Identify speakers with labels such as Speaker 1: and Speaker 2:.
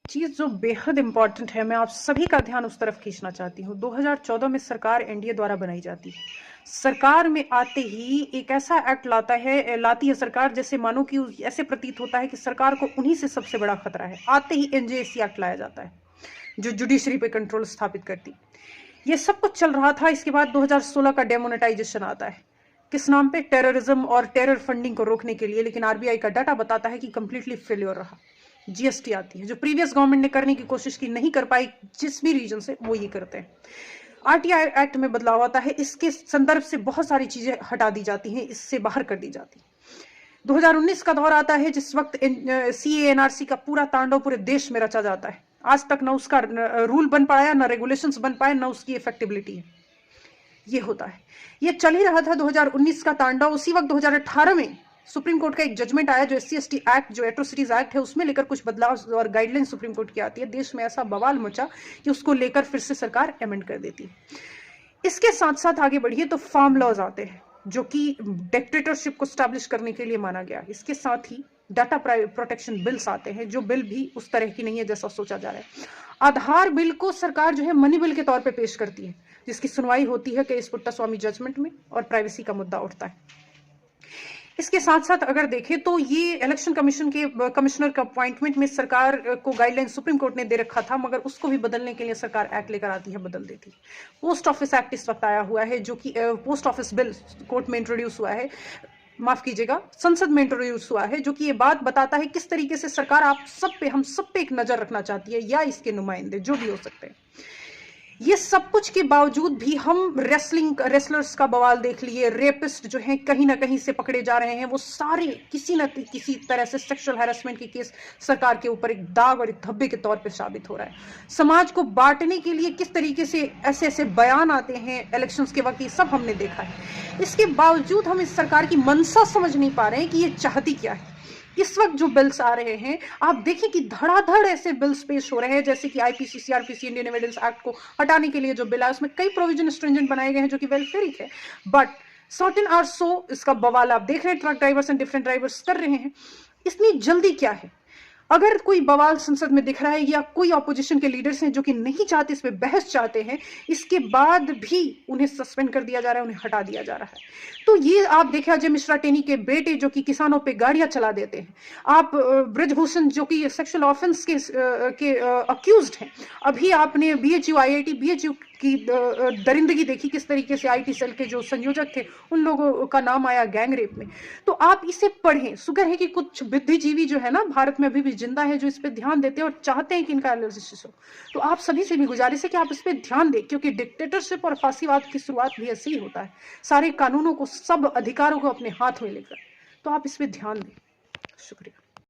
Speaker 1: चीज जो बेहद इंपॉर्टेंट है, मैं आप सभी का ध्यान उस तरफ खींचना चाहती हूँ। 2014 में सरकार एनडीए द्वारा बनाई जाती है। सरकार में आते ही एक ऐसा एक्ट लाती है सरकार, जैसे मानो कि ऐसे प्रतीत होता है कि सरकार को उन्हीं से सबसे बड़ा खतरा है। आते ही एनजेएसी एक्ट लाया जाता है जो जुडिशरी पे कंट्रोल स्थापित करती। ये सब कुछ चल रहा था। इसके बाद 2016 का डेमोनेटाइजेशन आता है। किस नाम पे? टेररिज्म और टेरर फंडिंग को रोकने के लिए। लेकिन आरबीआई का डाटा बताता है कि कंप्लीटली फेल्योर रहा। जीएसटी आती है, जो प्रीवियस गवर्नमेंट ने करने की कोशिश की, नहीं कर पाई जिस भी रीजन से, वो ये करते हैं। आरटीआई एक्ट में बदलाव आता है। इसके संदर्भ से बहुत सारी चीजें हटा दी जाती हैं, इससे बाहर कर दी जाती है। 2019 का दौर आता है, जिस वक्त सीए एनआरसी का पूरा तांडव पूरे देश में रचा जाता है। आज तक ना उसका रूल बन पाया, ना रेगुलेशंस बन पाए, ना उसकी इफेक्टिबिलिटी है। ये होता है। ये चल ही रहा था 2019 का तांडव। उसी वक्त 2018 में सुप्रीम कोर्ट का एक जजमेंट आया, जो SC ST एक्ट, जो एट्रोसिटीज एक्ट है, उसमें लेकर कुछ बदलाव और गाइडलाइन सुप्रीम कोर्ट की आती है। देश में ऐसा बवाल मचा कि उसको लेकर फिर से सरकार अमेंड कर देती है। इसके साथ साथ आगे बढ़िए तो फार्म लॉज आते हैं, जो कि डिक्टेटरशिप को स्टैब्लिश करने के लिए माना गया। इसके साथ ही डाटा प्रोटेक्शन बिल्स आते हैं, जो बिल भी उस तरह की नहीं है जैसा सोचा जा रहा है। आधार बिल को सरकार जो है मनी बिल के तौर पे पेश करती है, जिसकी सुनवाई होती है केएस पुट्टास्वामी जजमेंट में, और प्राइवेसी का मुद्दा उठता है। इसके साथ साथ अगर देखें तो ये इलेक्शन कमीशन के कमिश्नर का अपॉइंटमेंट में सरकार को गाइडलाइन सुप्रीम कोर्ट ने दे रखा था, मगर उसको भी बदलने के लिए सरकार एक्ट लेकर आती है, बदल देती है। पोस्ट ऑफिस एक्ट इस वक्त आया हुआ है, जो कि पोस्ट ऑफिस बिल कोर्ट में इंट्रोड्यूस हुआ है, माफ कीजिएगा, संसद में इंट्रोड्यूस हुआ है, जो कि ये बात बताता है किस तरीके से सरकार हम सब पे एक नजर रखना चाहती है, या इसके नुमाइंदे जो भी हो सकते हैं। ये सब कुछ के बावजूद भी हम रेसलर्स का बवाल देख लिए। रेपिस्ट जो हैं कहीं ना कहीं से पकड़े जा रहे हैं, वो सारे किसी न किसी तरह से सेक्सुअल हैरेसमेंट के केस सरकार के ऊपर एक दाग और एक धब्बे के तौर पे साबित हो रहा है। समाज को बांटने के लिए किस तरीके से ऐसे ऐसे बयान आते हैं इलेक्शंस के वक्त, ये सब हमने देखा है। इसके बावजूद हम इस सरकार की मंशा समझ नहीं पा रहे हैं कि ये चाहती क्या है। इस वक्त जो बिल्स आ रहे हैं, आप देखिए कि धड़ाधड़ ऐसे बिल्स पेश हो रहे हैं, जैसे कि IPC, CrPC, Indian evidence act को हटाने के लिए जो बिल है, उसमें कई प्रोविजन स्ट्रिंजेंट बनाए गए हैं, जो कि वेलफेयरिक है, बट सर्टेन आर सो। इसका बवाल आप देख रहे हैं, truck drivers and different drivers कर रहे हैं। इतनी जल्दी क्या है? अगर कोई बवाल संसद में दिख रहा है, या कोई ऑपोजिशन के लीडर्स हैं जो कि नहीं चाहते, इस पे बहस चाहते हैं, इसके बाद भी उन्हें सस्पेंड कर दिया जा रहा है, उन्हें हटा दिया जा रहा है। तो ये आप देखें, अजय मिश्रा टेनी के बेटे जो कि किसानों पे गाड़ियां चला देते हैं, आप ब्रजभूषण जो कि सेक्सुअल ऑफेंस के अक्यूज्ड हैं, अभी आपने BHU IIT BHU की दरिंदगी देखी, किस तरीके से IT सेल के जो संयोजक थे उन लोगों का नाम आया गैंग रेप में। तो आप इसे पढ़ें। शुक्र है कि कुछ बुद्धिजीवी जो है ना भारत में अभी भी जिंदा है, जो इस पे ध्यान देते हैं और चाहते हैं कि इनका एनालिसिस हो। तो आप सभी से भी गुजारिश है कि आप इस पे ध्यान दें, क्योंकि डिक्टेटरशिप और फांसीवाद की शुरुआत भी ऐसे ही होता है, सारे कानूनों को, सब अधिकारों को अपने हाथ में लेकर। तो आप इस पे ध्यान दें। शुक्रिया।